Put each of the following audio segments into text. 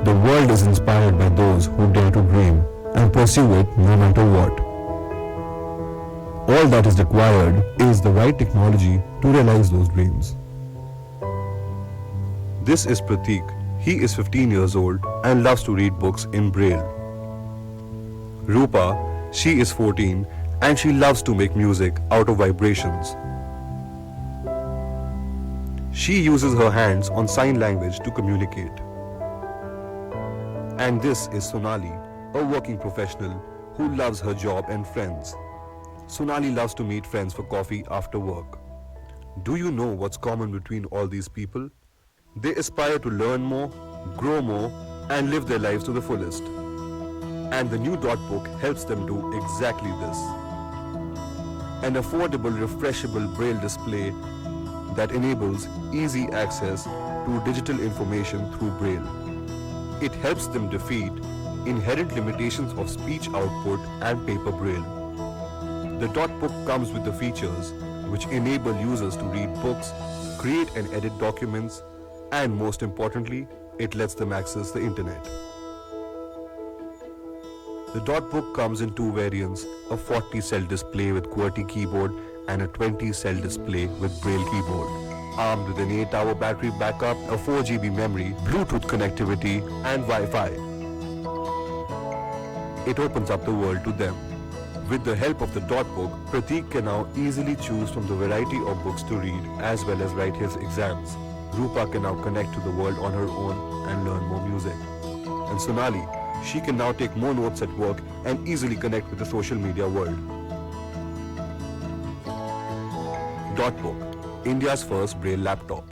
The world is inspired by those who dare to dream and pursue it no matter what. All that is required is the right technology to realize those dreams. This is Pratik. He is 15 years old and loves to read books in Braille. Rupa, she is 14 and she loves to make music out of vibrations. She uses her hands on sign language to communicate. And this is Sonali, a working professional who loves her job and friends. Sonali loves to meet friends for coffee after work. Do you know what's common between all these people? They aspire to learn more, grow more, and live their lives to the fullest. And the new DotBook helps them do exactly this. An affordable, refreshable Braille display that enables easy access to digital information through Braille. It helps them defeat inherent limitations of speech output and paper Braille. The DotBook comes with the features which enable users to read books, create and edit documents, and most importantly, it lets them access the internet. The DotBook comes in two variants, a 40-cell display with QWERTY keyboard and a 20-cell display with Braille keyboard. Armed with an 8-hour battery backup, a 4 GB memory, Bluetooth connectivity and Wi-Fi. It opens up the world to them. With the help of the DotBook, Pratik can now easily choose from the variety of books to read as well as write his exams. Rupa can now connect to the world on her own and learn more music. And Sonali, she can now take more notes at work and easily connect with the social media world. DotBook, India's first Braille laptop.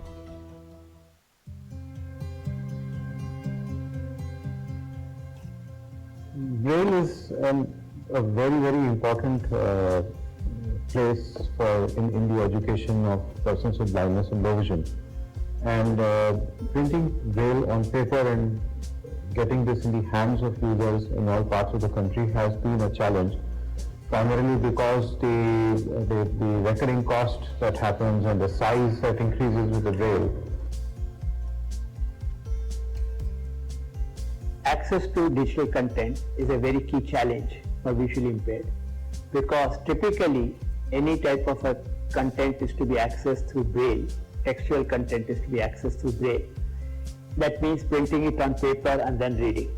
Braille is a very, very important place in the education of persons with blindness and low vision. And printing Braille on paper and getting this in the hands of users in all parts of the country has been a challenge, primarily because the recurring cost that happens and the size that increases with the Braille. Access to digital content is a very key challenge for visually impaired, because typically any type of a content is to be accessed through Braille. Textual content is to be accessed through Braille. That means printing it on paper and then reading.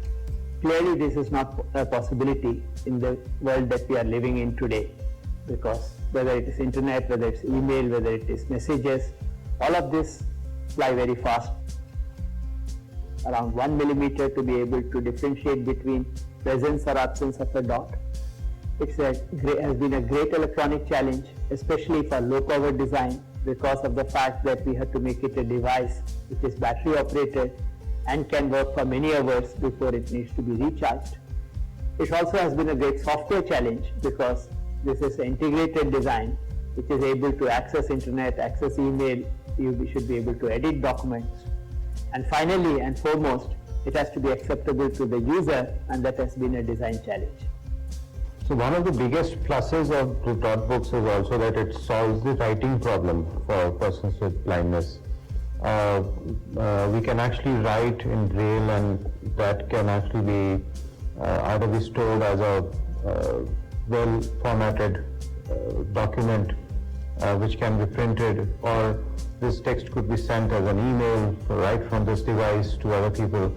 Clearly this is not a possibility in the world that we are living in today, because whether it is internet, whether it's email, whether it is messages, all of this fly very fast. Around 1 millimeter to be able to differentiate between presence or absence of a dot. It has been a great electronic challenge, especially for low power design, because of the fact that we have to make it a device which is battery operated and can work for many hours before it needs to be recharged. It also has been a great software challenge, because this is an integrated design which is able to access internet, access email, you should be able to edit documents. And finally and foremost, it has to be acceptable to the user, and that has been a design challenge. So one of the biggest pluses of the DotBooks is also that it solves the writing problem for persons with blindness. We can actually write in Braille, and that can actually be either be stored as a well formatted document which can be printed, or this text could be sent as an email right from this device to other people.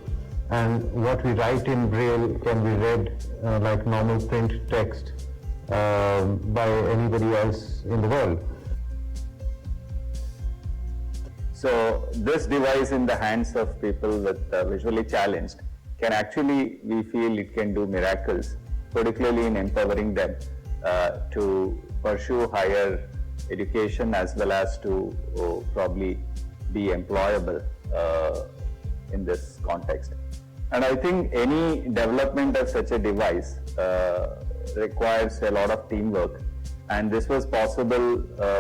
And what we write in Braille can be read like normal print text by anybody else in the world. So this device in the hands of people with visually challenged can actually, we feel it can do miracles, particularly in empowering them to pursue higher education as well as to probably be employable in this context. And I think any development of such a device requires a lot of teamwork, and this was possible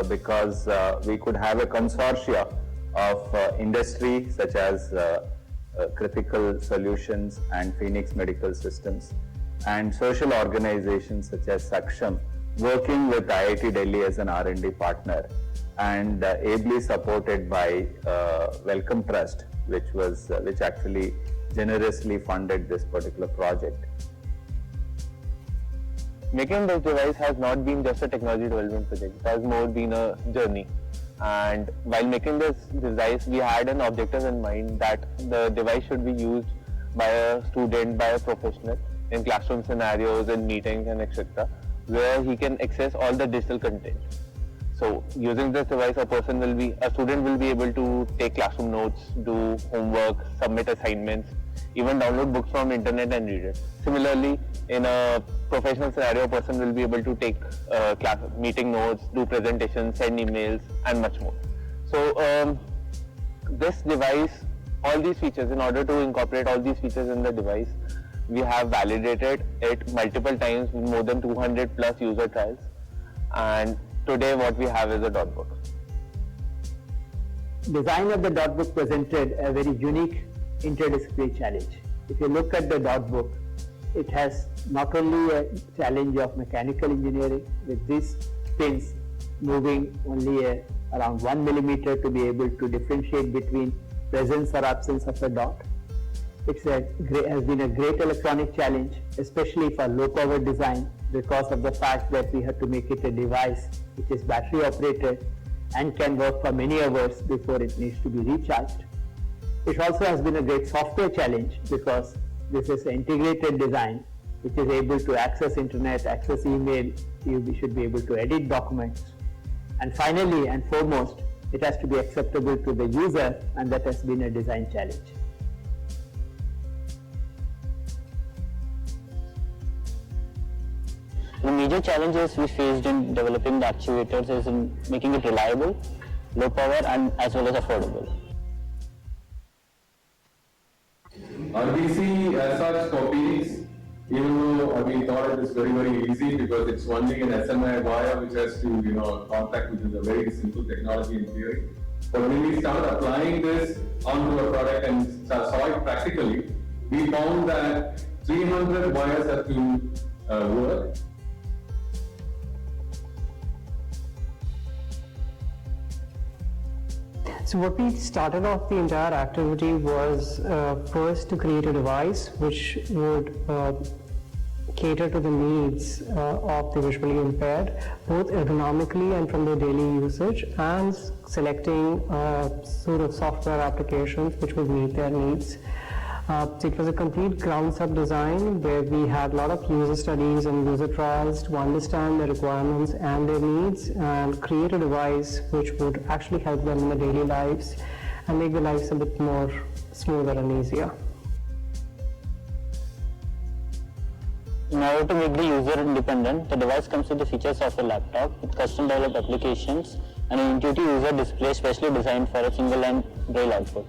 because we could have a consortia of industry such as Critical Solutions and Phoenix Medical Systems, and social organizations such as Saksham, working with IIT Delhi as an R&D partner, and ably supported by Wellcome Trust, which actually generously funded this particular project. Making this device has not been just a technology development project, it has more been a journey. And while making this device, we had an objective in mind that the device should be used by a student, by a professional in classroom scenarios, in meetings and etc., where he can access all the digital content. So using this device, a student will be able to take classroom notes, do homework, submit assignments, even download books from internet and read it. Similarly, in a professional scenario, a person will be able to take meeting notes, do presentations, send emails, and much more. So this device, all these features, in order to incorporate all these features in the device, we have validated it multiple times with more than 200 plus user trials. And today what we have is a DotBook. Design of the DotBook presented a very unique interdisciplinary challenge. If you look at the DotBook, it has not only a challenge of mechanical engineering with these pins moving only around 1 millimeter to be able to differentiate between presence or absence of a dot. It has been a great electronic challenge, especially for low power design, because of the fact that we have to make it a device which is battery operated and can work for many hours before it needs to be recharged. It also has been a great software challenge because this is an integrated design which is able to access internet, access email, we should be able to edit documents. And finally and foremost, it has to be acceptable to the user, and that has been a design challenge. The major challenges we faced in developing the actuators is in making it reliable, low power, and as well as affordable. RBC as such for Phoenix, even though we thought it is very, very easy because it's only an SMA wire which has to, contact, which is a very simple technology in theory. But when we started applying this onto a product and saw it practically, we found that 300 wires have to work. So what we started off the entire activity was first to create a device which would cater to the needs of the visually impaired, both ergonomically and from their daily usage, and selecting sort of software applications which would meet their needs. So it was a complete ground-up design where we had a lot of user studies and user trials to understand their requirements and their needs and create a device which would actually help them in their daily lives and make their lives a bit more smoother and easier. In order to make the user independent, the device comes with the features of a laptop with custom developed applications and an intuitive user display specially designed for a single line Braille output.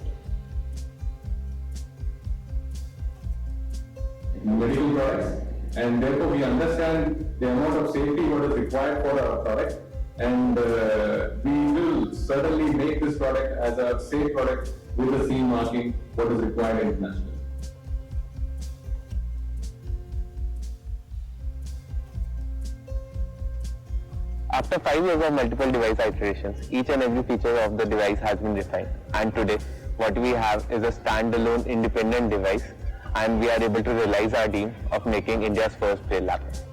Medical products, and therefore we understand the amount of safety what is required for our product, and we will certainly make this product as a safe product with the CE marking what is required internationally. After 5 years of multiple device iterations, each and every feature of the device has been refined, and today what we have is a standalone independent device, and we are able to realize our dream of making India's first Braille laptop.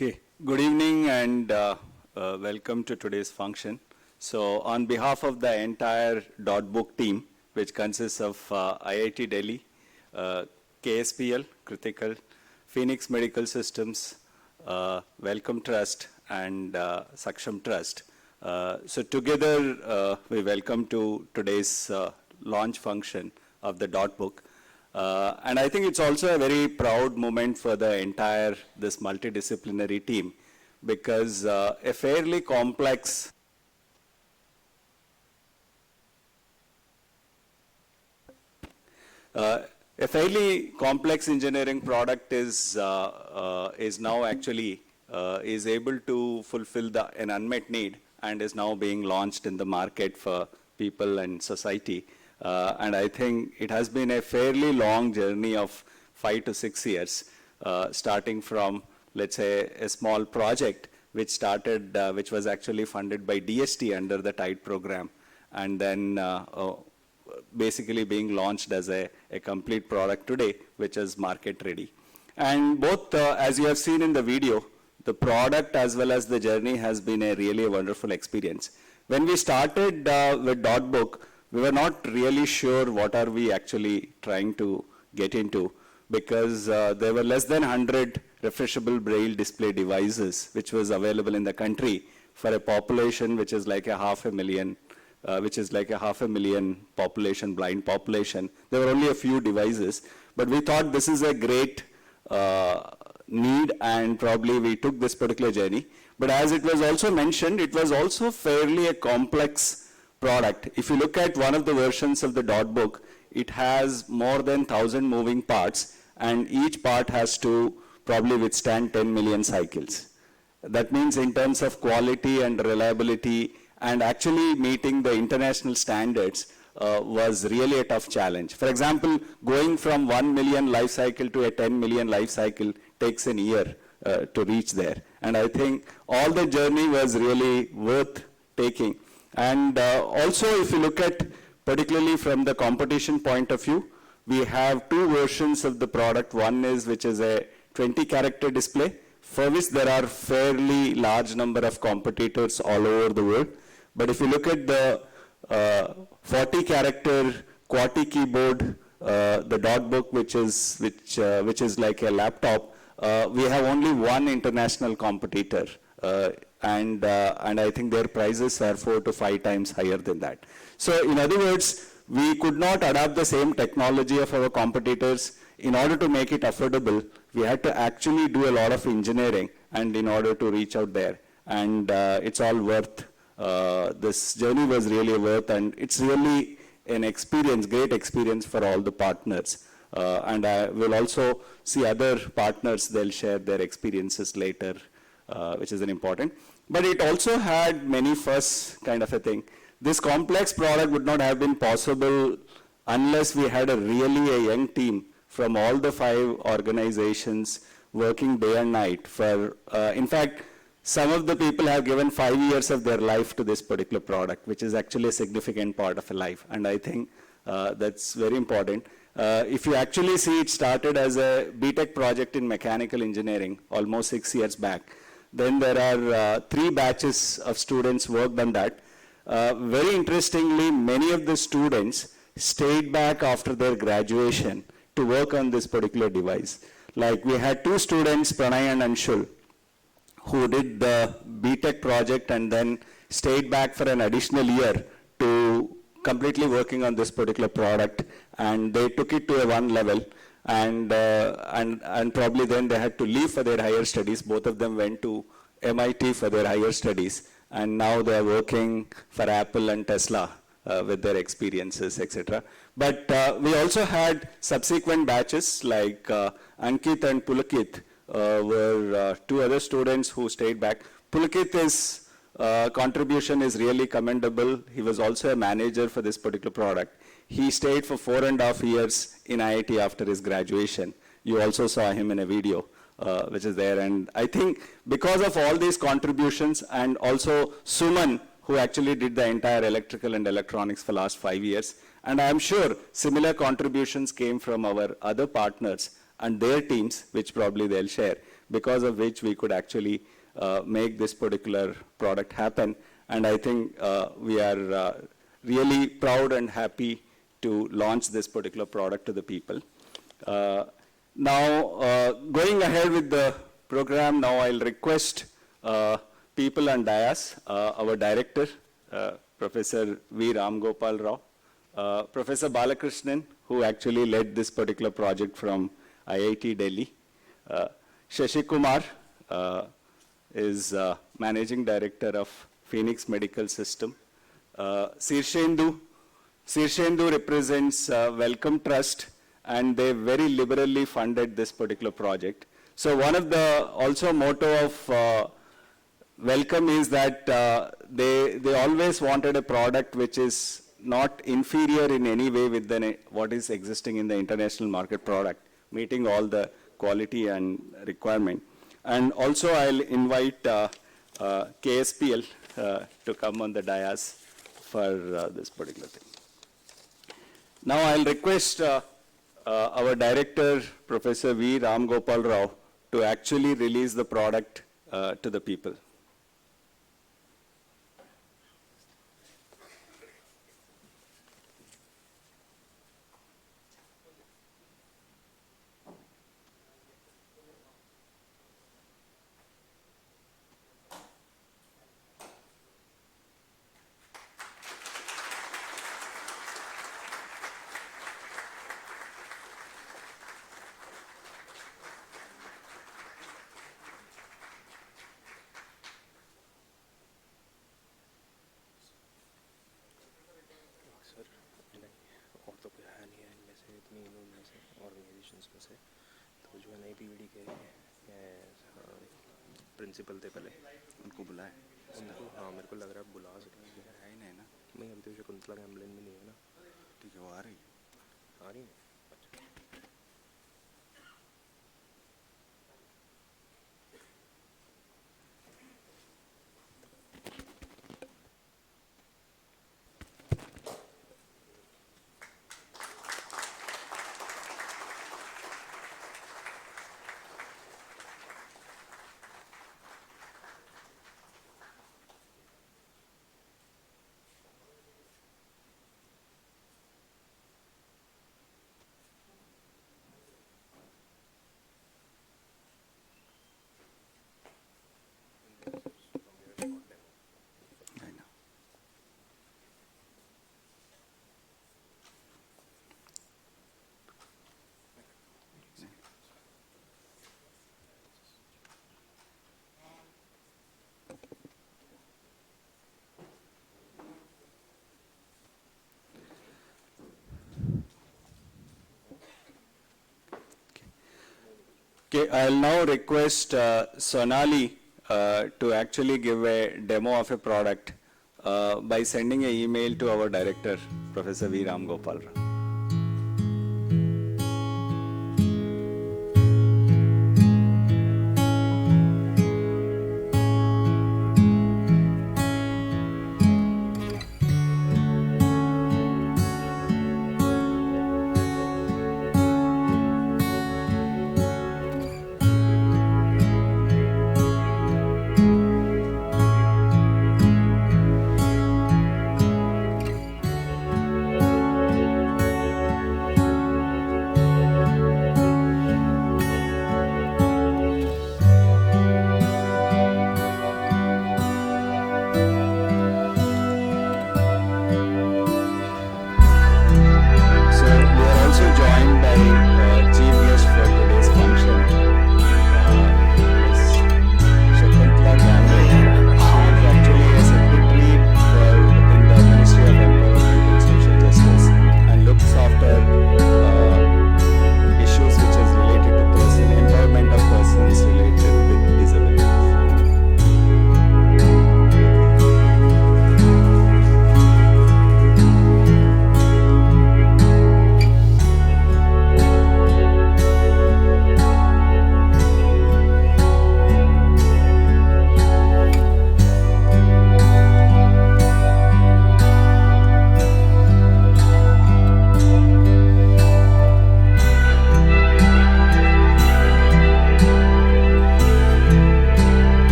Okay, good evening and welcome to today's function. So on behalf of the entire DotBook team, which consists of IIT Delhi, KSPL, Critical, Phoenix Medical Systems, Welcome Trust and Saksham Trust. So together we welcome to today's launch function of the DotBook. And I think it's also a very proud moment for the entire this multidisciplinary team, because a fairly complex A fairly complex engineering product is now actually is able to fulfill an unmet need and is now being launched in the market for people and society. And I think it has been a fairly long journey of 5 to 6 years, starting from, let's say, a small project which started, which was actually funded by DST under the TIDE program, and then basically being launched as a complete product today, which is market ready. And both, as you have seen in the video, the product as well as the journey has been a really wonderful experience. When we started with DotBook, we were not really sure what are we actually trying to get into, because there were less than 100 refreshable Braille display devices which was available in the country for a population which is like a 500,000, population, blind population. There were only a few devices, but we thought this is a great need, and probably we took this particular journey. But as it was also mentioned, it was also fairly a complex product. If you look at one of the versions of the DotBook, it has more than 1,000 moving parts, and each part has to probably withstand 10 million cycles. That means in terms of quality and reliability and actually meeting the international standards was really a tough challenge. For example, going from 1 million life cycle to a 10 million life cycle takes an year to reach there. And I think all the journey was really worth taking. And also, if you look at, particularly from the competition point of view, we have two versions of the product. One is, which is a 20-character display, for which there are fairly large number of competitors all over the world. But if you look at the 40-character QWERTY keyboard, the DotBook, which is like a laptop, we have only one international competitor, and I think their prices are 4 to 5 times higher than that. So in other words, we could not adapt the same technology of our competitors. In order to make it affordable, we had to actually do a lot of engineering, and in order to reach out there. And it's all worth, this journey was really worth, and it's really an experience, great experience for all the partners. And I will also see other partners, they'll share their experiences later, which is an important. But it also had many firsts, kind of a thing. This complex product would not have been possible unless we had a young team from all the 5 organizations working day and night for, in fact, some of the people have given 5 years of their life to this particular product, which is actually a significant part of a life. And I think that's very important. If you actually see, it started as a BTech project in mechanical engineering almost 6 years back. Then there are 3 batches of students worked on that. Very interestingly, many of the students stayed back after their graduation to work on this particular device. Like we had 2 students, Pranay and Anshul, who did the BTech project and then stayed back for an additional year to completely working on this particular product, and they took it to a 1 level, and probably then they had to leave for their higher studies. Both of them went to MIT for their higher studies, and now they are working for Apple and Tesla with their experiences, etc. But we also had subsequent batches like Ankit and Pulakit were 2 other students who stayed back. Pulakit's contribution is really commendable. He was also a manager for this particular product. He stayed for 4.5 years in IIT after his graduation. You also saw him in a video, which is there. And I think because of all these contributions, and also Suman, who actually did the entire electrical and electronics for the last 5 years, and I'm sure similar contributions came from our other partners and their teams, which probably they'll share, because of which we could actually make this particular product happen. And I think we are really proud and happy to launch this particular product to the people. Now, going ahead with the program, now I'll request people on dais, our director, Professor V. Ram Gopal Rao, Professor Balakrishnan, who actually led this particular project from IIT Delhi, Shashi Kumar is Managing Director of Phoenix Medical System, Sirshendu represents Welcome Trust, and they very liberally funded this particular project. So one of the also motto of Welcome is that they always wanted a product which is not inferior in any way with what is existing in the international market product, meeting all the quality and requirement. And also I'll invite KSPL to come on the dais for this particular thing. Now I'll request our director, Professor V. Ram Gopal Rao, to actually release the product to the people. Principal थे पहले उनको बुलाए उनको हाँ मेरे को लग रहा है बुला सकते हैं है ही नहीं ना नहीं अभी तो शकुंतला कैम्बलिन में नहीं है ना ठीक है वो आ रही है Okay, I'll now request Sonali to actually give a demo of a product by sending an email to our director, Professor V. Ram Gopal Rao.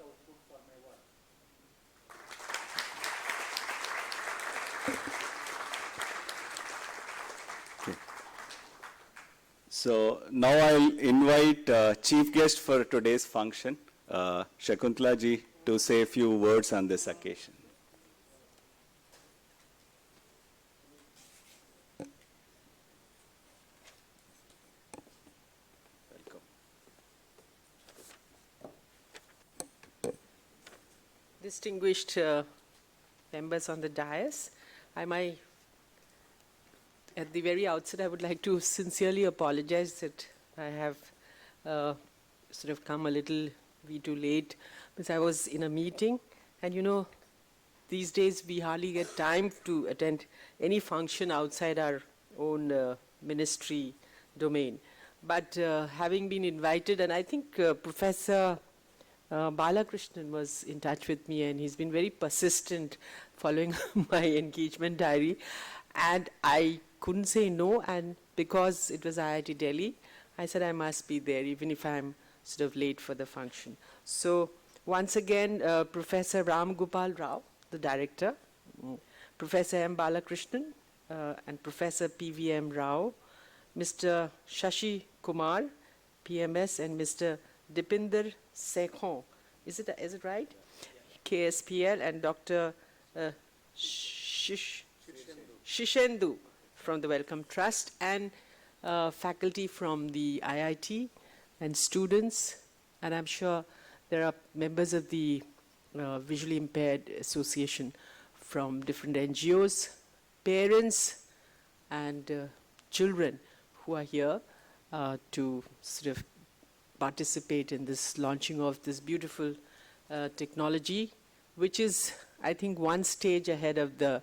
output for my work. So now I'll invite chief guest for today's function, Shakuntala ji, to say a few words on this occasion. Welcome. Distinguished members on the dais, at the very outset, I would like to sincerely apologize that I have sort of come a little too late because I was in a meeting, and you know, these days we hardly get time to attend any function outside our own ministry domain. But having been invited, and I think Professor Balakrishnan was in touch with me, and he's been very persistent following my engagement diary, and I couldn't say no, and because it was IIT Delhi, I said I must be there even if I'm sort of late for the function. So once again, Professor Ram Gopal Rao, the director, Professor M. Balakrishnan, and Professor P.V.M. Rao, Mr. Shashi Kumar, PMS, and Mr. Dipinder Sekhon, is it right? KSPL, and Dr. Shishendu from the Wellcome Trust, and faculty from the IIT, and students, and I'm sure there are members of the Visually Impaired Association from different NGOs, parents, and children who are here to sort of participate in this launching of this beautiful technology, which is, I think, one stage ahead of the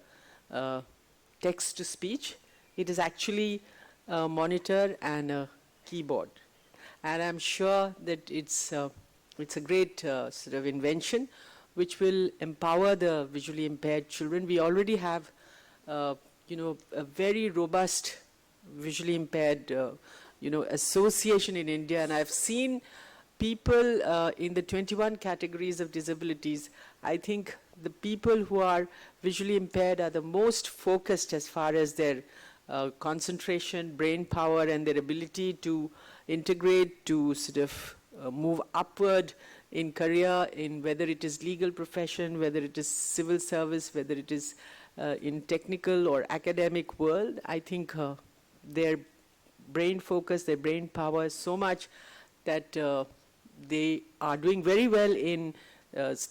text-to-speech. It is actually a monitor and a keyboard. And I'm sure that it's a great sort of invention which will empower the visually impaired children. We already have, you know, a very robust visually impaired, you know, association in India, and I've seen people in the 21 categories of disabilities. I think the people who are visually impaired are the most focused as far as their concentration, brain power, and their ability to integrate, to sort of move upward in career, in whether it is legal profession, whether it is civil service, whether it is in technical or academic world. I think their brain focus, their brain power is so much that they are doing very well in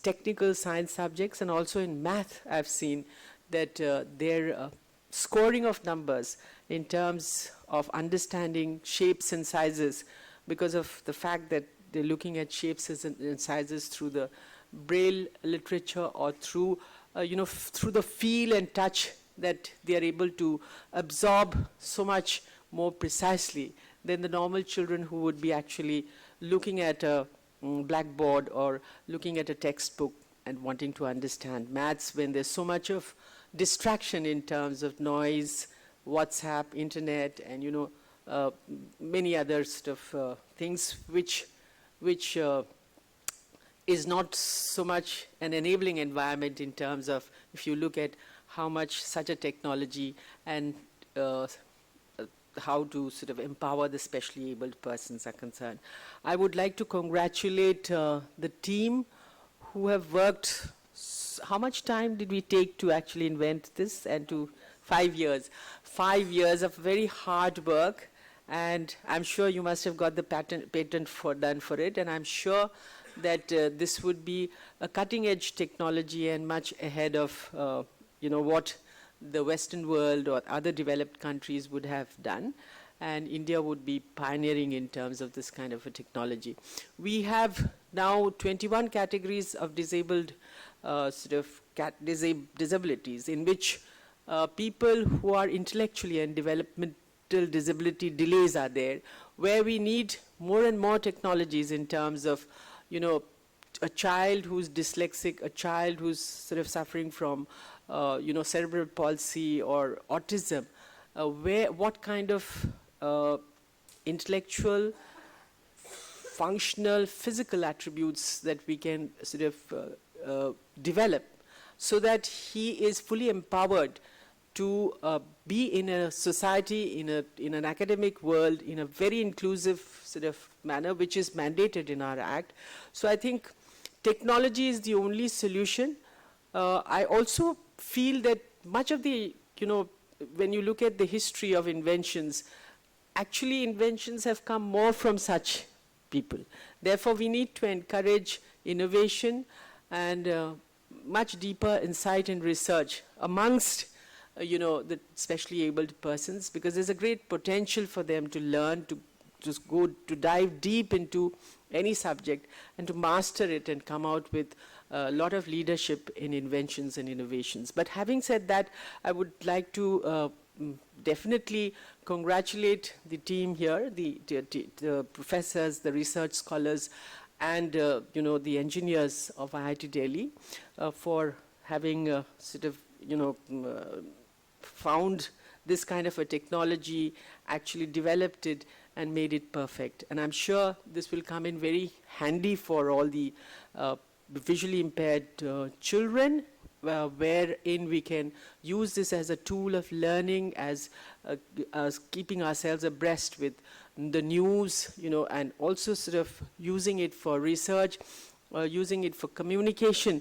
technical science subjects, and also in math. I've seen that their scoring of numbers in terms of understanding shapes and sizes, because of the fact that they're looking at shapes and sizes through the Braille literature, or through, you know, through the feel and touch, that they are able to absorb so much more precisely than the normal children who would be actually looking at a blackboard or looking at a textbook and wanting to understand maths, when there's so much of distraction in terms of noise, WhatsApp, internet, and you know, many other sort of things which is not so much an enabling environment in terms of, if you look at how much such a technology and how to sort of empower the specially abled persons are concerned. I would like to congratulate the team who have worked. How much time did we take to actually invent this? And to 5 years. 5 years of very hard work, and I'm sure you must have got the patent done for it, and I'm sure that this would be a cutting-edge technology and much ahead of you know, what the Western world or other developed countries would have done, and India would be pioneering in terms of this kind of a technology. We have now 21 categories of disabled sort of disabilities, in which people who are intellectually and developmental disability delays are there, where we need more and more technologies in terms of, you know, a child who's dyslexic, a child who's sort of suffering from you know, cerebral palsy or autism, what kind of intellectual functional, physical attributes that we can sort of develop so that he is fully empowered to be in a society, in an academic world, in a very inclusive sort of manner, which is mandated in our Act. So I think technology is the only solution. I also feel that much of the, when you look at the history of inventions, actually inventions have come more from such people. Therefore, we need to encourage innovation and much deeper insight and research amongst the specially abled persons, because there's a great potential for them to learn, to just go to dive deep into any subject and to master it and come out with a lot of leadership in inventions and innovations. But having said that, I would like to definitely congratulate the team here, the professors, the research scholars, and the engineers of IIT Delhi for having sort of found this kind of a technology, actually developed it and made it perfect. And I'm sure this will come in very handy for all the visually impaired children, wherein we can use this as a tool of learning, as keeping ourselves abreast with the news, and also sort of using it for research, using it for communication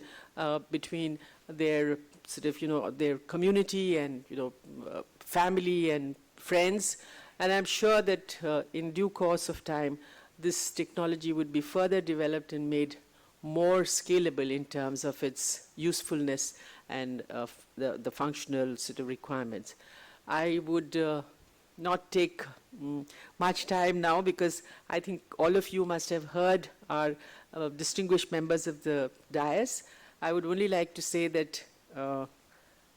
between their sort of, their community and, family and friends. And I'm sure that in due course of time, this technology would be further developed and made more scalable in terms of its usefulness and the functional sort of requirements. I would not take much time now, because I think all of you must have heard our distinguished members of the dais. I would only like to say that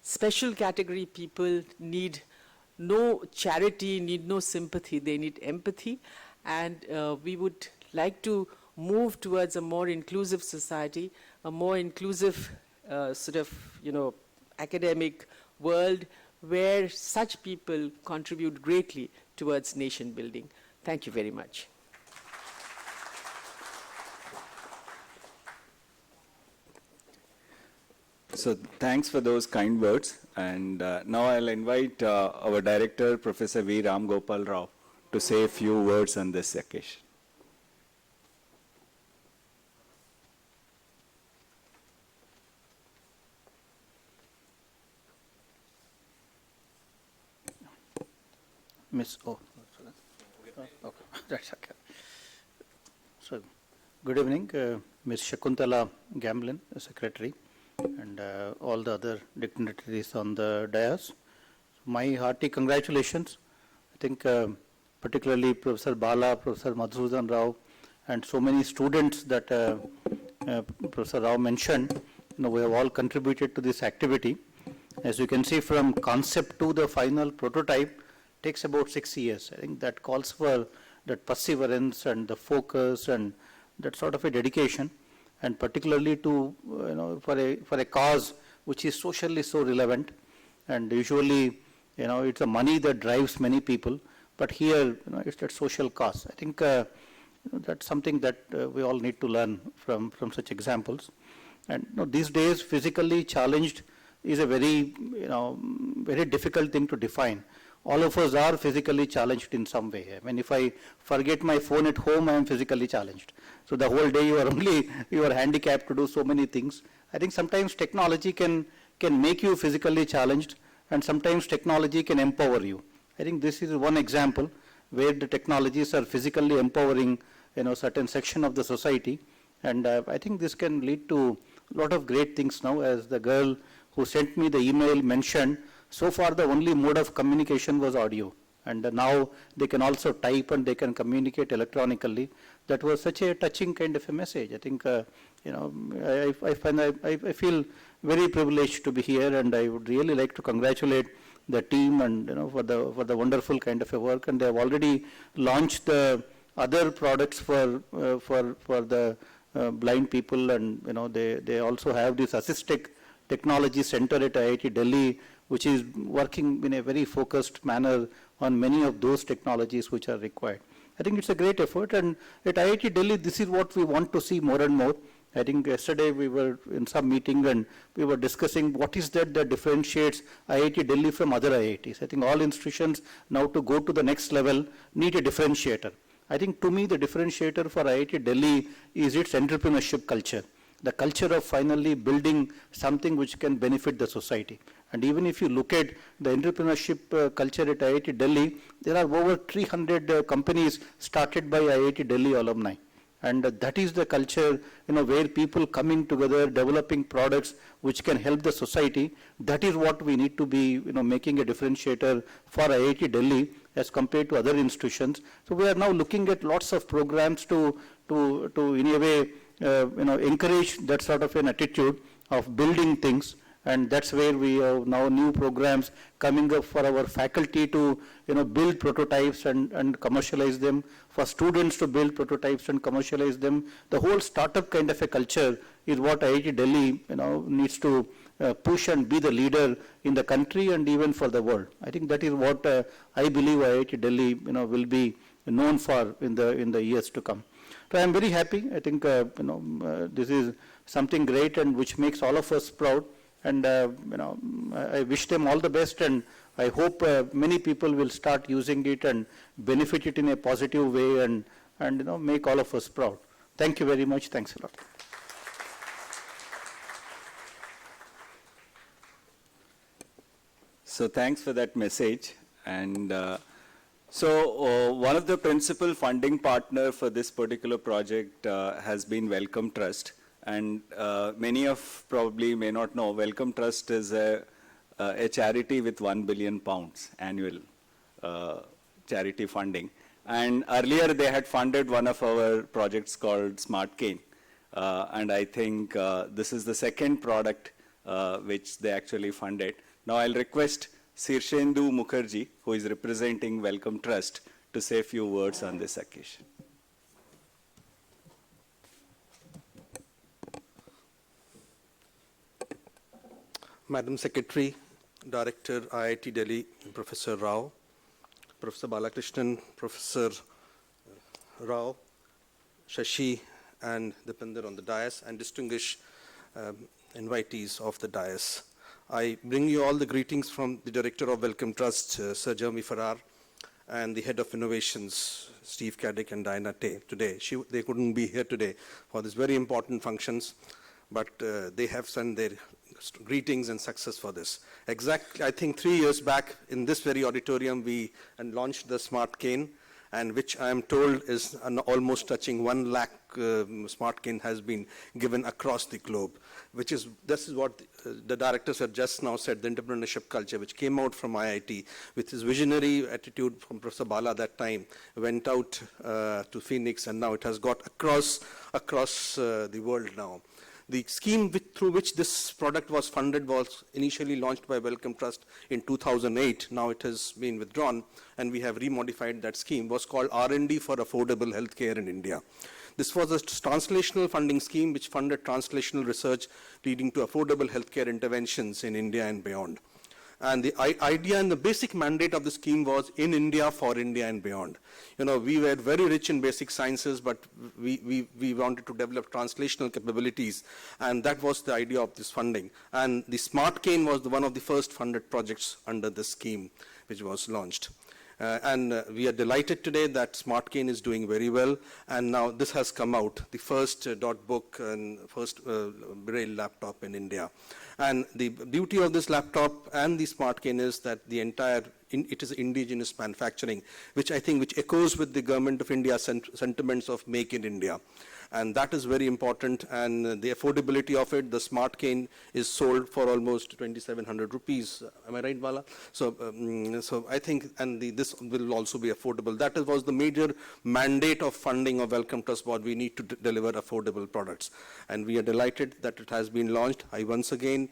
special category people need no charity, need no sympathy, they need empathy, and we would like to move towards a more inclusive society, a more inclusive sort of, academic world where such people contribute greatly towards nation building. Thank you very much. So thanks for those kind words. And now I'll invite our director, Professor V. Ram Gopal Rao, to say a few words on this occasion. So, good evening, Ms. Shakuntala Gamblin, Secretary, and all the other dignitaries on the dais. My hearty congratulations. I think particularly Professor Bala, Professor Madhusudan Rao, and so many students that Professor Rao mentioned, we have all contributed to this activity. As you can see, from concept to the final prototype takes about 6 years. I think that calls for that perseverance and the focus and that sort of a dedication, and particularly to for a cause which is socially so relevant. And usually, it's the money that drives many people, but here, it's that social cause. I think that's something that we all need to learn from such examples. And these days, physically challenged is a very very difficult thing to define. All of us are physically challenged in some way. I mean, if I forget my phone at home, I am physically challenged. So the whole day you are handicapped to do so many things. I think sometimes technology can make you physically challenged, and sometimes technology can empower you. I think this is one example where the technologies are physically empowering certain section of the society, and I think this can lead to a lot of great things now. As the girl who sent me the email mentioned, so far the only mode of communication was audio, and now they can also type and they can communicate electronically. That was such a touching kind of a message. I think I feel very privileged to be here, and I would really like to congratulate the team and for the wonderful kind of a work. And they have already launched the other products for the blind people, and they also have this Assistech Technology Center at IIT Delhi, which is working in a very focused manner on many of those technologies which are required. I think it's a great effort, and at IIT Delhi, this is what we want to see more and more. I think yesterday we were in some meeting and we were discussing what is that differentiates IIT Delhi from other IITs. I think all institutions now to go to the next level need a differentiator. I think to me the differentiator for IIT Delhi is its entrepreneurship culture. The culture of finally building something which can benefit the society. And even if you look at the entrepreneurship culture at IIT Delhi, there are over 300 companies started by IIT Delhi alumni. And that is the culture, where people coming together, developing products which can help the society. That is what we need to be, making a differentiator for IIT Delhi as compared to other institutions. So we are now looking at lots of programs to in a way, encourage that sort of an attitude of building things. And that's where we have now new programs coming up for our faculty to build prototypes and commercialize them, for students to build prototypes and commercialize them. The whole startup kind of a culture is what IIT Delhi needs to push and be the leader in the country and even for the world. I think that is what I believe IIT Delhi will be known for in the years to come. So I am very happy. I think this is something great and which makes all of us proud. And I wish them all the best, and I hope many people will start using it and benefit it in a positive way and make all of us proud. Thank you very much. Thanks a lot. So thanks for that message. And one of the principal funding partner for this particular project has been Wellcome Trust. And many of probably may not know, Wellcome Trust is a charity with £1 billion annual charity funding. And earlier they had funded one of our projects called Smart Cane. And I think this is the second product which they actually funded. Now I'll request Sirshendu Mukherjee, who is representing Wellcome Trust, to say a few words on this occasion. Madam Secretary, Director, IIT Delhi, Professor Rao, Professor Balakrishnan, Professor Rao, Shashi, and Dipinder on the dais, and distinguished invitees of the dais. I bring you all the greetings from the Director of Wellcome Trust, Sir Jeremy Farrar, and the Head of Innovations, Steve Caddick and Diana Tay, today. They couldn't be here today for these very important functions, but they have sent their greetings and success for this. Exactly, I think 3 years back in this very auditorium, we launched the Smart Cane, and which I am told is almost touching 1 lakh Smart Cane has been given across the globe, this is what the directors have just now said, the entrepreneurship culture, which came out from IIT with his visionary attitude from Professor Bala that time, went out to Phoenix, and now it has got across the world now. The scheme through which this product was funded was initially launched by Wellcome Trust in 2008. Now it has been withdrawn, and we have remodified that scheme. It was called R&D for Affordable Healthcare in India. This was a translational funding scheme which funded translational research leading to affordable healthcare interventions in India and beyond. And the idea and the basic mandate of the scheme was in India, for India and beyond. We were very rich in basic sciences, but we wanted to develop translational capabilities, and that was the idea of this funding. And the Smart Cane was one of the first funded projects under this scheme, which was launched. And we are delighted today that Smart Cane is doing very well, and now this has come out, the first DotBook and first Braille laptop in India. And the beauty of this laptop and the Smart Cane is that it is indigenous manufacturing, which I think which echoes with the Government of India's sentiments of Make in India. And that is very important, and the affordability of it, the Smart Cane is sold for almost 2,700 rupees. Am I right, Bala? So I think, and this will also be affordable. That was the major mandate of funding of Wellcome Trust, what we need to deliver affordable products. And we are delighted that it has been launched. I once again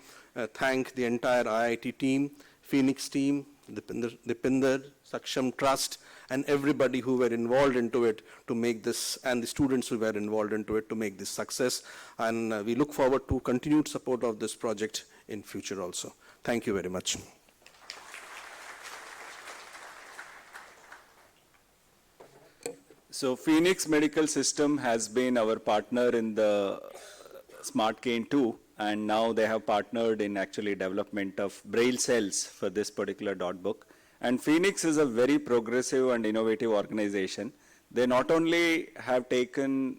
thank the entire IIT team, Phoenix team, Dipinder, Saksham Trust, and everybody who were involved into it to make this, and the students who were involved into it to make this success. And we look forward to continued support of this project in future also. Thank you very much. So Phoenix Medical System has been our partner in the Smart Cane 2, and now they have partnered in actually development of Braille cells for this particular DotBook. And Phoenix is a very progressive and innovative organization. They not only have taken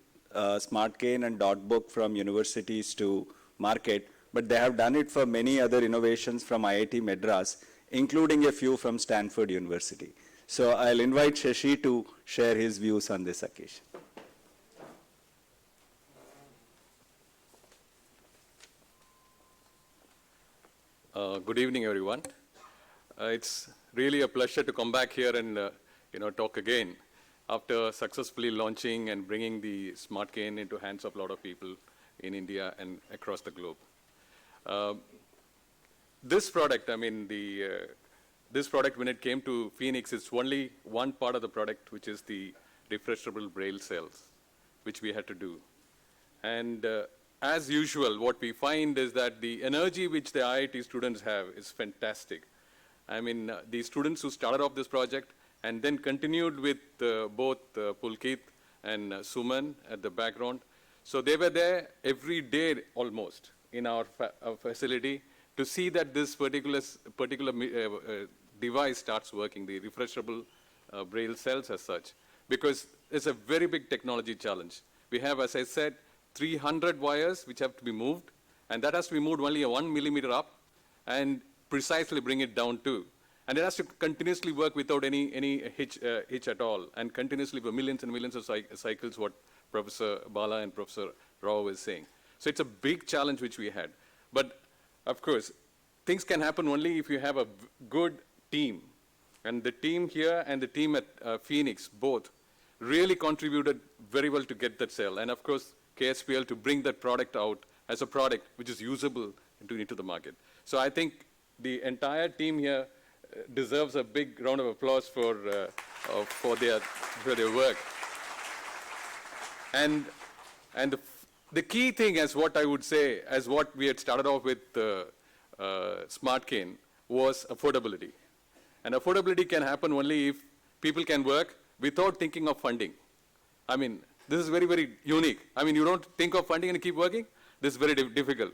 Smart Cane and DotBook from universities to market, but they have done it for many other innovations from IIT Madras, including a few from Stanford University. So I'll invite Shashi to share his views on this occasion. Good evening, everyone. It's really a pleasure to come back here and talk again after successfully launching and bringing the Smart Cane into hands of a lot of people in India and across the globe. This product, this product, when it came to Phoenix, it's only one part of the product, which is the refreshable Braille cells, which we had to do. And as usual, what we find is that the energy which the IIT students have is fantastic. The students who started off this project and then continued with both Pulkit and Suman at the background. So they were there every day almost in our facility to see that this particular device starts working, the refreshable Braille cells as such, because it's a very big technology challenge. We have, as I said, 300 wires which have to be moved, and that has to be moved only 1 millimeter up and precisely bring it down too. And it has to continuously work without any hitch at all, and continuously for millions and millions of cycles, what Professor Bala and Professor Rao was saying. So it's a big challenge which we had. But of course, things can happen only if you have a good team. And the team here and the team at Phoenix both really contributed very well to get that cell. And of course, KSPL to bring that product out as a product which is usable into the market. So I think the entire team here deserves a big round of applause for their work. And the key thing, as what I would say, as what we had started off with Smart Cane, was affordability. And affordability can happen only if people can work without thinking of funding. This is very, very unique. You don't think of funding and keep working. This is very difficult.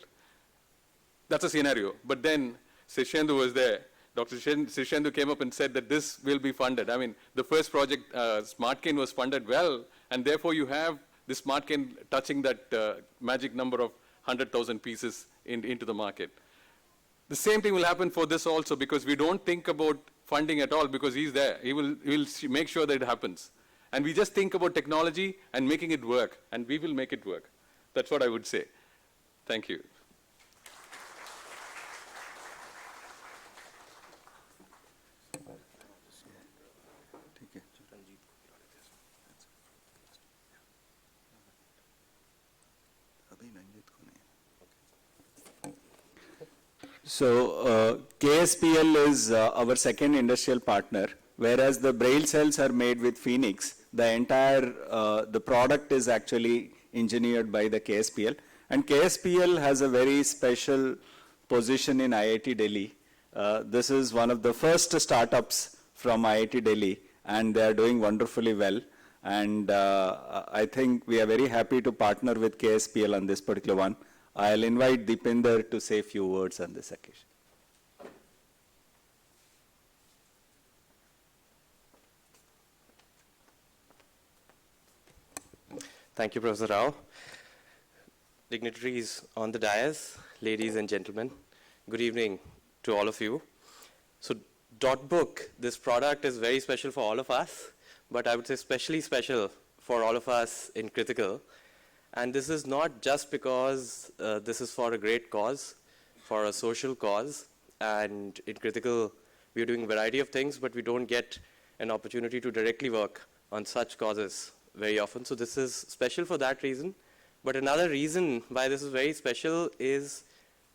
That's a scenario. But then Sishendu was there. Dr. Sishendu came up and said that this will be funded. The first project, Smart Cane, was funded well, and therefore you have the Smart Cane touching that magic number of 100,000 pieces into the market. The same thing will happen for this also, because we don't think about funding at all, because he's there. He will make sure that it happens. And we just think about technology and making it work, and we will make it work. That's what I would say. Thank you. So KSPL is our second industrial partner, whereas the Braille cells are made with Phoenix. The entire the product is actually engineered by the KSPL, and KSPL has a very special position in IIT Delhi. This is one of the first startups from IIT Delhi, and they are doing wonderfully well. And I think we are very happy to partner with KSPL on this particular one. I'll invite Deepinder to say a few words on this occasion. Thank you, Professor Rao. Dignitaries on the dais, ladies and gentlemen, good evening to all of you. So DotBook, this product is very special for all of us, but I would say especially special for all of us in Critical. And this is not just because this is for a great cause, for a social cause. And in Critical, we are doing a variety of things, but we don't get an opportunity to directly work on such causes very often. So this is special for that reason. But another reason why this is very special is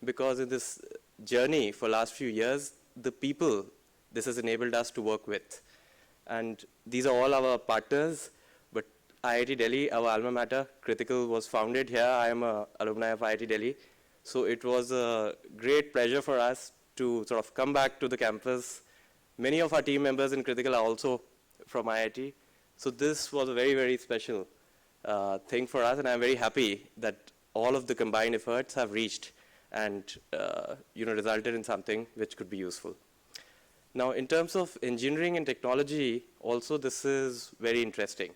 because in this journey for last few years, the people this has enabled us to work with. And these are all our partners. IIT Delhi, our alma mater, Critical, was founded here. I am an alumni of IIT Delhi. So it was a great pleasure for us to sort of come back to the campus. Many of our team members in Critical are also from IIT. So this was a very, very special thing for us, and I'm very happy that all of the combined efforts have reached and resulted in something which could be useful. Now, in terms of engineering and technology, also this is very interesting.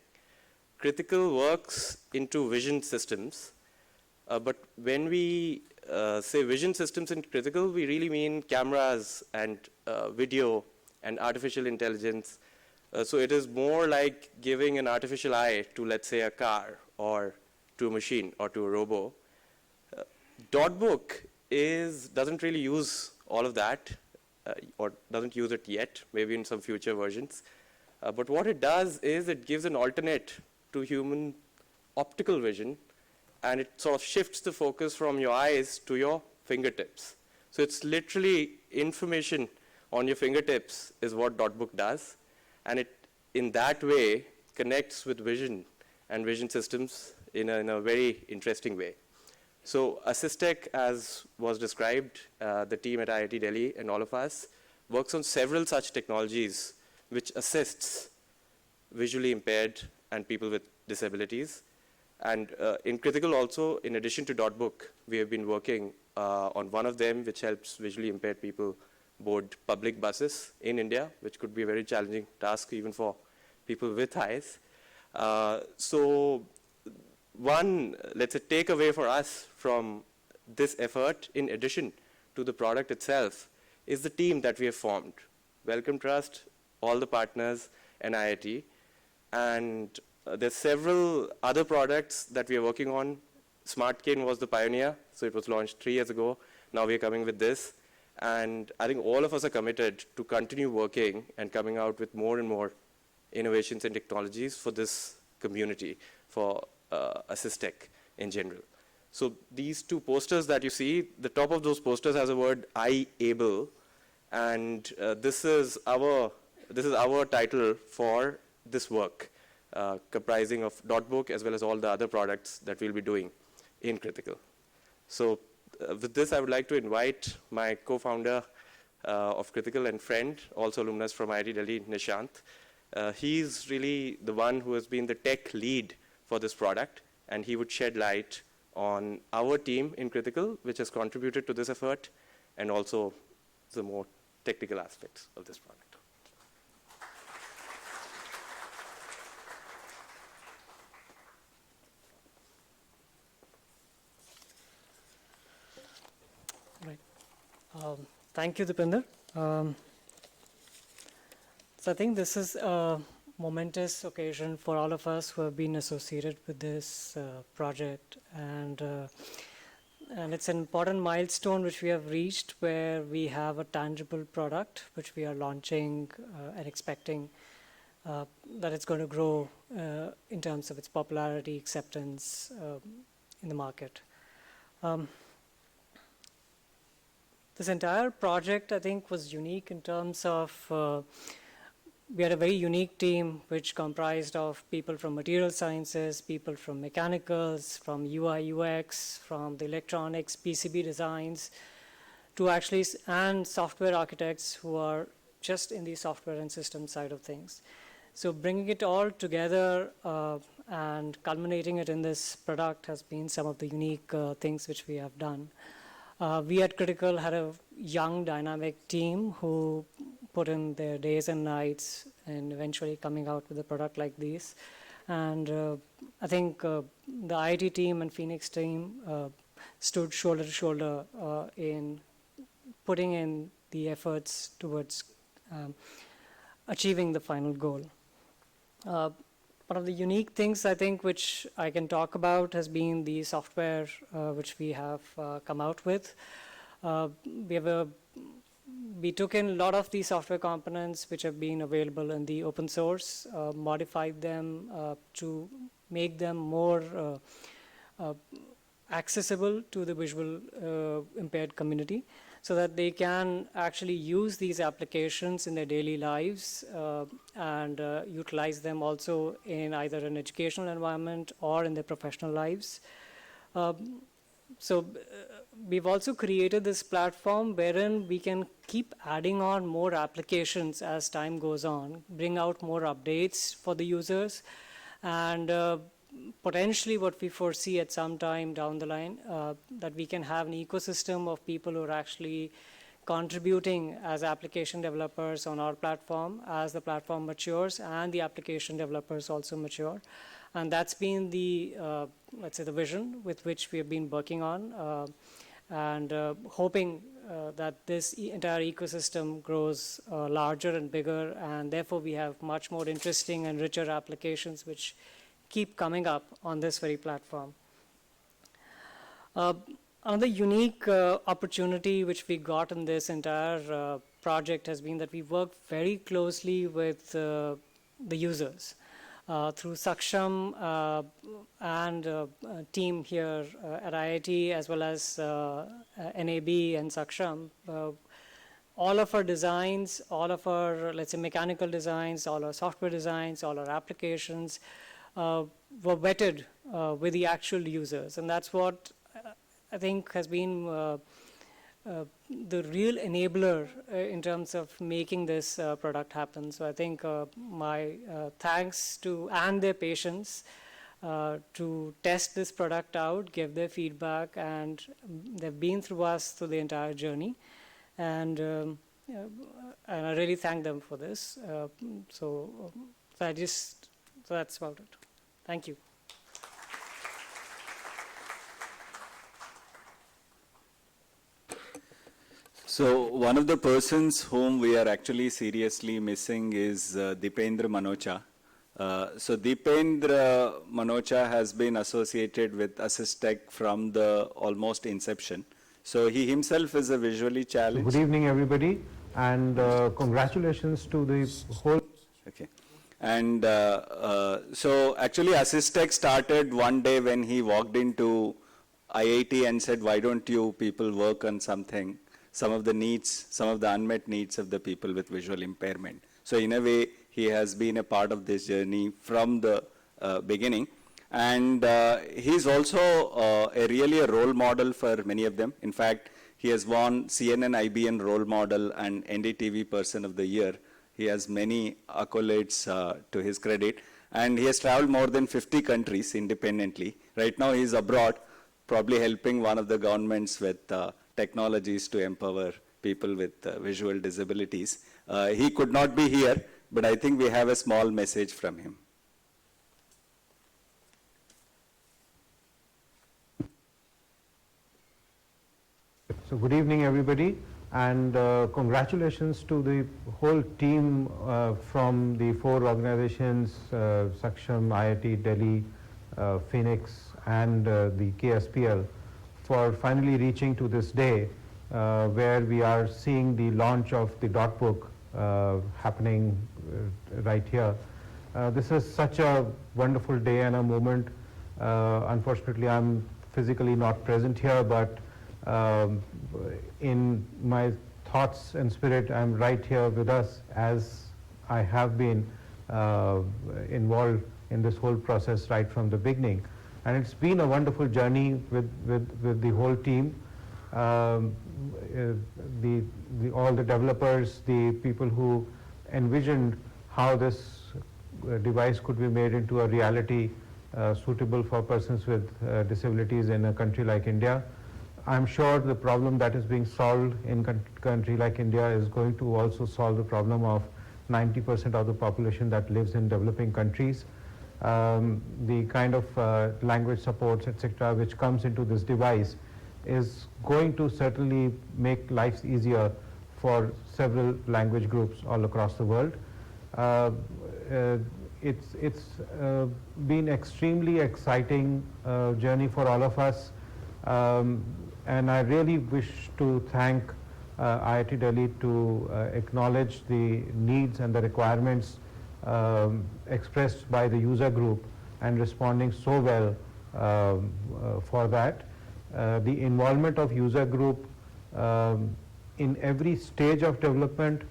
Critical works into vision systems, but when we say vision systems in Critical, we really mean cameras and video and artificial intelligence. So it is more like giving an artificial eye to, let's say, a car or to a machine or to a robo. DotBook doesn't really use all of that, or doesn't use it yet, maybe in some future versions. But what it does is it gives an alternate to human optical vision, and it sort of shifts the focus from your eyes to your fingertips. So it's literally information on your fingertips is what DotBook does, and it, in that way, connects with vision and vision systems in a very interesting way. So Assistech, as was described, the team at IIT Delhi and all of us, works on several such technologies which assists visually impaired and people with disabilities. And in Critical also, in addition to DotBook, we have been working on one of them which helps visually impaired people board public buses in India, which could be a very challenging task even for people with eyes. So one, let's say, takeaway for us from this effort, in addition to the product itself, is the team that we have formed. Wellcome Trust, all the partners, and IIT. And there's several other products that we are working on. SmartCane was the pioneer, so it was launched 3 years ago. Now we're coming with this. And I think all of us are committed to continue working and coming out with more and more innovations and technologies for this community, for Assistech in general. So these two posters that you see, the top of those posters has a word "I able," and this is our title for this work, comprising of DotBook as well as all the other products that we'll be doing in Critical. So with this, I would like to invite my co-founder of Critical and friend, also alumnus from IIT Delhi, Nishant. He's really the one who has been the tech lead for this product, and he would shed light on our team in Critical, which has contributed to this effort, and also the more technical aspects of this product. Right. Thank you, Dipinder. So I think this is a momentous occasion for all of us who have been associated with this project, and it's an important milestone which we have reached, where we have a tangible product which we are launching and expecting that it's going to grow in terms of its popularity, acceptance in the market. This entire project, I think, was unique in terms of we had a very unique team which comprised of people from material sciences, people from mechanicals, from UI, UX, from the electronics, PCB designs, to actually, and software architects who are just in the software and system side of things. So bringing it all together and culminating it in this product has been some of the unique things which we have done. We at Critical had a young, dynamic team who put in their days and nights and eventually coming out with a product like this. And I think the IIT team and Phoenix team stood shoulder to shoulder in putting in the efforts towards achieving the final goal. One of the unique things, I think, which I can talk about has been the software which we have come out with. We took in a lot of the software components which have been available in the open source, modified them to make them more accessible to the visual impaired community, so that they can actually use these applications in their daily lives and utilize them also in either an educational environment or in their professional lives. we've also created this platform wherein we can keep adding on more applications as time goes on, bring out more updates for the users, and potentially what we foresee at some time down the line, that we can have an ecosystem of people who are actually contributing as application developers on our platform as the platform matures and the application developers also mature. And that's been the, let's say, the vision with which we have been working on, and hoping that this entire ecosystem grows larger and bigger, and therefore we have much more interesting and richer applications which keep coming up on this very platform. Another unique opportunity which we got in this entire project has been that we worked very closely with the users. Through Saksham and team here at IIT, as well as NAB and Saksham, all of our designs, all of our, let's say, mechanical designs, all our software designs, all our applications were vetted with the actual users. And that's what I think has been the real enabler in terms of making this product happen. So I think my thanks to and their patience to test this product out, give their feedback, and they've been through us through the entire journey, and I really thank them for this. So that's about it. Thank you. So one of the persons whom we are actually seriously missing is Dipendra Manocha. So Dipendra Manocha has been associated with Assistech from the almost inception. So he himself is a visually challenged. Good evening, everybody, and congratulations to the whole. Okay. And so actually Assistech started one day when he walked into IIT and said, why don't you people work on something, some of the needs, some of the unmet needs of the people with visual impairment. So in a way, he has been a part of this journey from the beginning. And he's also really a role model for many of them. In fact, he has won CNN IBN Role Model and NDTV Person of the Year. He has many accolades to his credit. And he has traveled more than 50 countries independently. Right now he's abroad, probably helping one of the governments with technologies to empower people with visual disabilities. He could not be here, but I think we have a small message from him. So good evening, everybody, and congratulations to the whole team from the 4 organizations, Saksham, IIT Delhi, Phoenix, and the KSPL, for finally reaching to this day where we are seeing the launch of the DotBook happening right here. This is such a wonderful day and a moment. Unfortunately, I'm physically not present here, but in my thoughts and spirit, I'm right here with us, as I have been involved in this whole process right from the beginning. And it's been a wonderful journey with the whole team, all the developers, the people who envisioned how this device could be made into a reality suitable for persons with disabilities in a country like India. I'm sure the problem that is being solved in a country like India is going to also solve the problem of 90% of the population that lives in developing countries. The kind of language supports, etc., which comes into this device is going to certainly make life easier for several language groups all across the world. It's been extremely exciting journey for all of us, and I really wish to thank IIT Delhi to acknowledge the needs and the requirements expressed by the user group and responding so well for that. The involvement of user group in every stage of development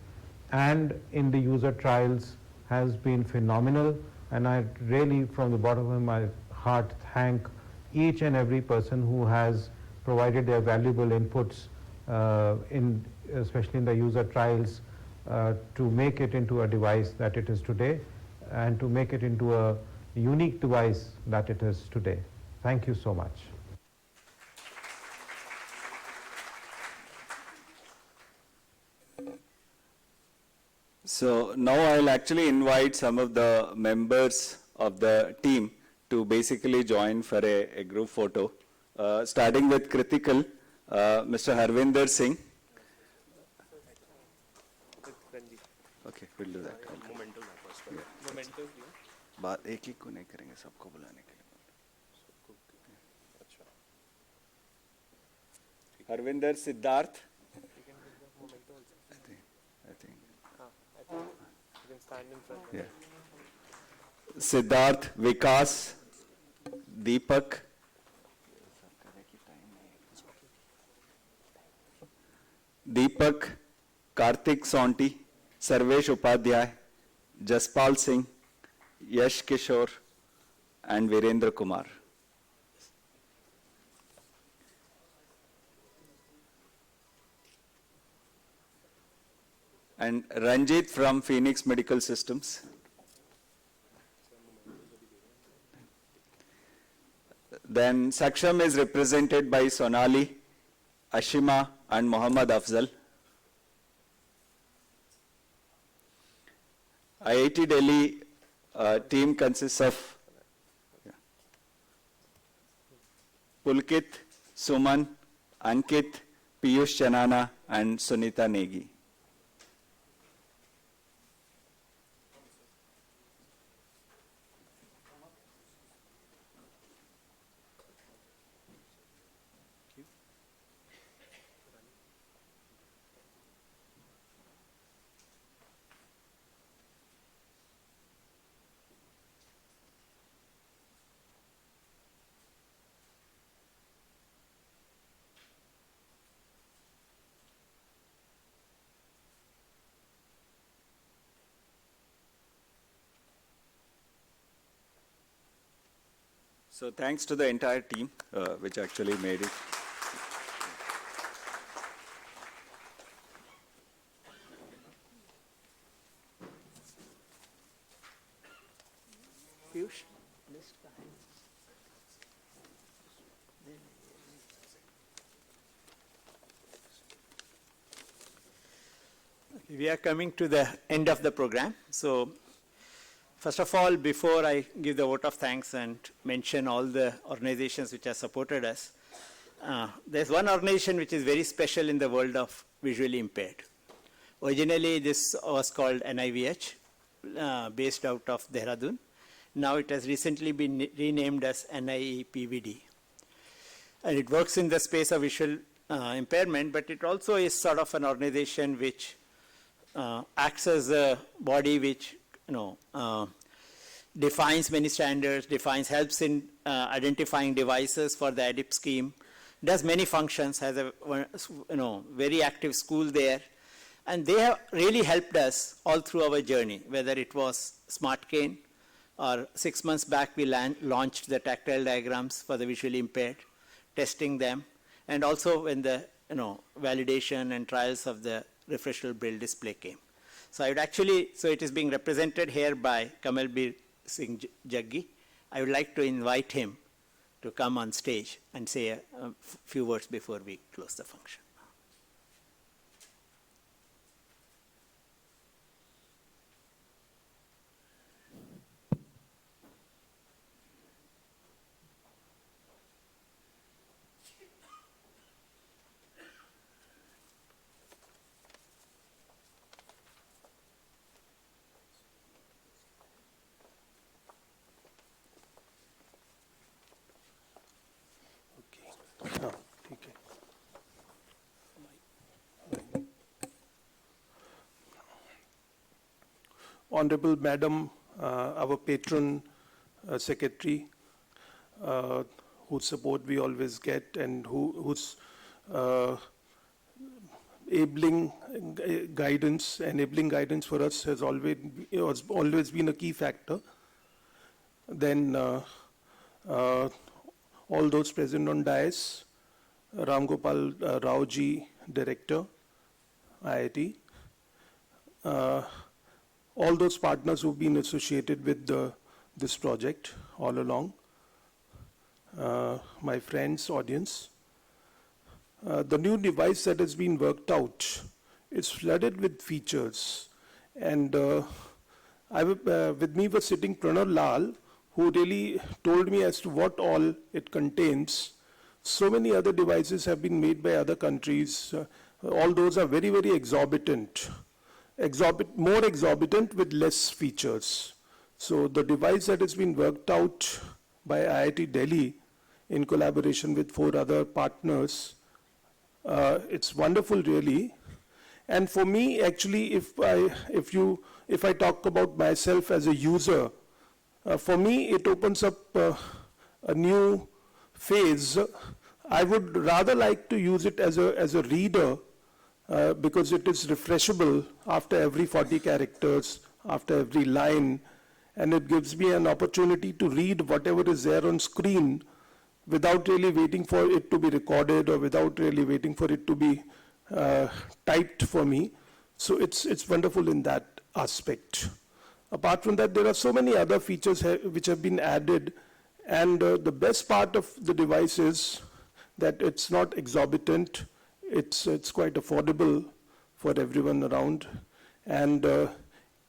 and in the user trials has been phenomenal, and I really, from the bottom of my heart, thank each and every person who has provided their valuable inputs especially in the user trials to make it into a device that it is today and to make it into a unique device that it is today. Thank you so much. So now I'll actually invite some of the members of the team to basically join for a group photo. Starting with Kritikal, Mr. Harvinder Singh. Okay, we'll do that. बात एक ही को नहीं करेंगे, सबको बुलाने के लिए. Harvinder Siddharth. I think. You can stand in front. Yeah. Siddharth, Vikas, Deepak. Deepak, Karthik Sonti, Sarvesh Upadhyay, Jaspal Singh, Yash Kishore, and Virendra Kumar. And Ranjit from Phoenix Medical Systems. Then Saksham is represented by Sonali, Ashima, and Muhammad Afzal. IIT Delhi team consists of Pulkit, Suman, Ankit, Piyush Chanana, and Sunita Negi. So thanks to the entire team, which actually made it. Piyush? We are coming to the end of the program. So first of all, before I give the vote of thanks and mention all the organizations which have supported us, there's one organization which is very special in the world of visually impaired. Originally, this was called NIVH, based out of Dehradun. Now it has recently been renamed as NIEPVD. And it works in the space of visual impairment, but it also is sort of an organization which acts as a body which defines many standards, helps in identifying devices for the ADIP scheme, does many functions, has a very active school there, and they have really helped us all through our journey, whether it was Smart Cane, or 6 months back we launched the tactile diagrams for the visually impaired, testing them, and also when the validation and trials of the refreshable Braille display came. So I would actually, so it is being represented here by Kamalbir Singh Jaggi. I would like to invite him to come on stage and say a few words before we close the function. Honorable Madam, our patron secretary, whose support we always get and whose enabling guidance for us has always been a key factor. Then all those present on dais, Ram Gopal Rao ji, Director, IIT. All those partners who've been associated with this project all along. My friends, audience. The new device that has been worked out is flooded with features. And with me was sitting Pranab Lal, who really told me as to what all it contains. So many other devices have been made by other countries. All those are very, very exorbitant. More exorbitant with less features. So the device that has been worked out by IIT Delhi in collaboration with 4 other partners, it's wonderful really. And for me, actually, if I talk about myself as a user, for me it opens up a new phase. I would rather like to use it as a reader because it is refreshable after every 40 characters, after every line, and it gives me an opportunity to read whatever is there on screen without really waiting for it to be recorded or without really waiting for it to be typed for me. So it's wonderful in that aspect. Apart from that, there are so many other features which have been added, and the best part of the device is that it's not exorbitant. It's quite affordable for everyone around, and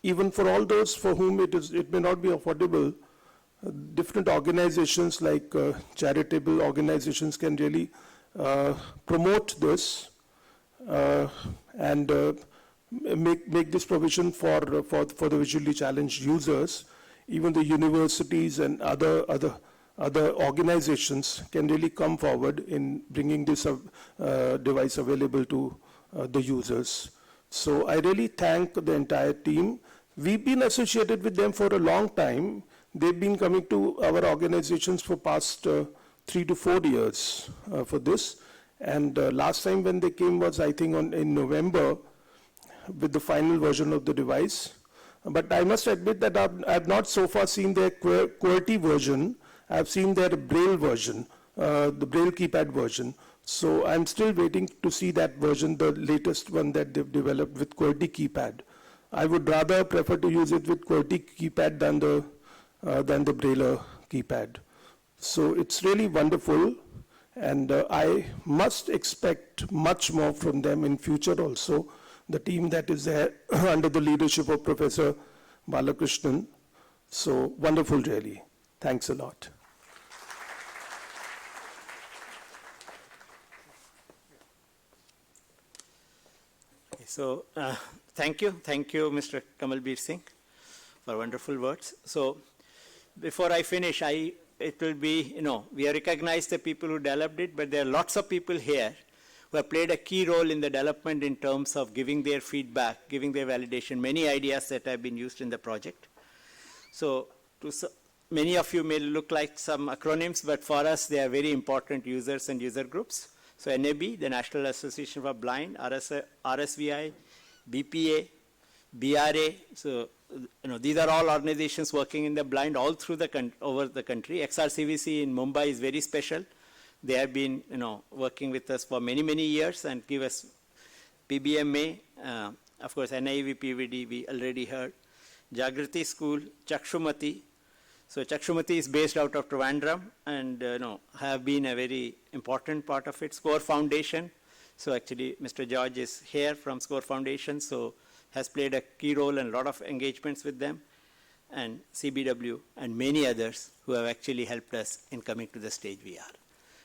even for all those for whom it may not be affordable, different organizations like charitable organizations can really promote this and make this provision for the visually challenged users. Even the universities and other organizations can really come forward in bringing this device available to the users. So I really thank the entire team. We've been associated with them for a long time. They've been coming to our organizations for past 3 to 4 years for this. And last time when they came was, I think, in November with the final version of the device. But I must admit that I've not so far seen their QWERTY version. I've seen their Braille version, the Braille keypad version. So I'm still waiting to see that version, the latest one that they've developed with QWERTY keypad. I would rather prefer to use it with QWERTY keypad than the Braille keypad. So it's really wonderful, and I must expect much more from them in future also. The team that is there under the leadership of Professor Balakrishnan. So wonderful really. Thanks a lot. So thank you, Mr. Kamalbir Singh, for wonderful words. So before I finish, it will be, we recognize the people who developed it, but there are lots of people here who have played a key role in the development in terms of giving their feedback, giving their validation, many ideas that have been used in the project. So many of you may look like some acronyms, but for us they are very important users and user groups. So NAB, the National Association for Blind, RSVI, BPA, BRA. So these are all organizations working in the blind all through over the country. XRCVC in Mumbai is very special. They have been working with us for many, many years and give us PBMA, of course NIV, PVD, we already heard. Jagrati School, Chakshumati. So Chakshumati is based out of Trivandrum and have been a very important part of it. SCORE Foundation. So actually Mr. George is here from SCORE Foundation, so has played a key role in a lot of engagements with them. And CBW and many others who have actually helped us in coming to the stage we are.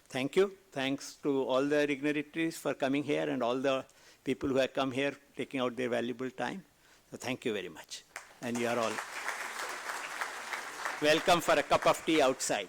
Thank you. Thanks to all the dignitaries for coming here and all the people who have come here taking out their valuable time. So thank you very much. And you are all welcome for a cup of tea outside.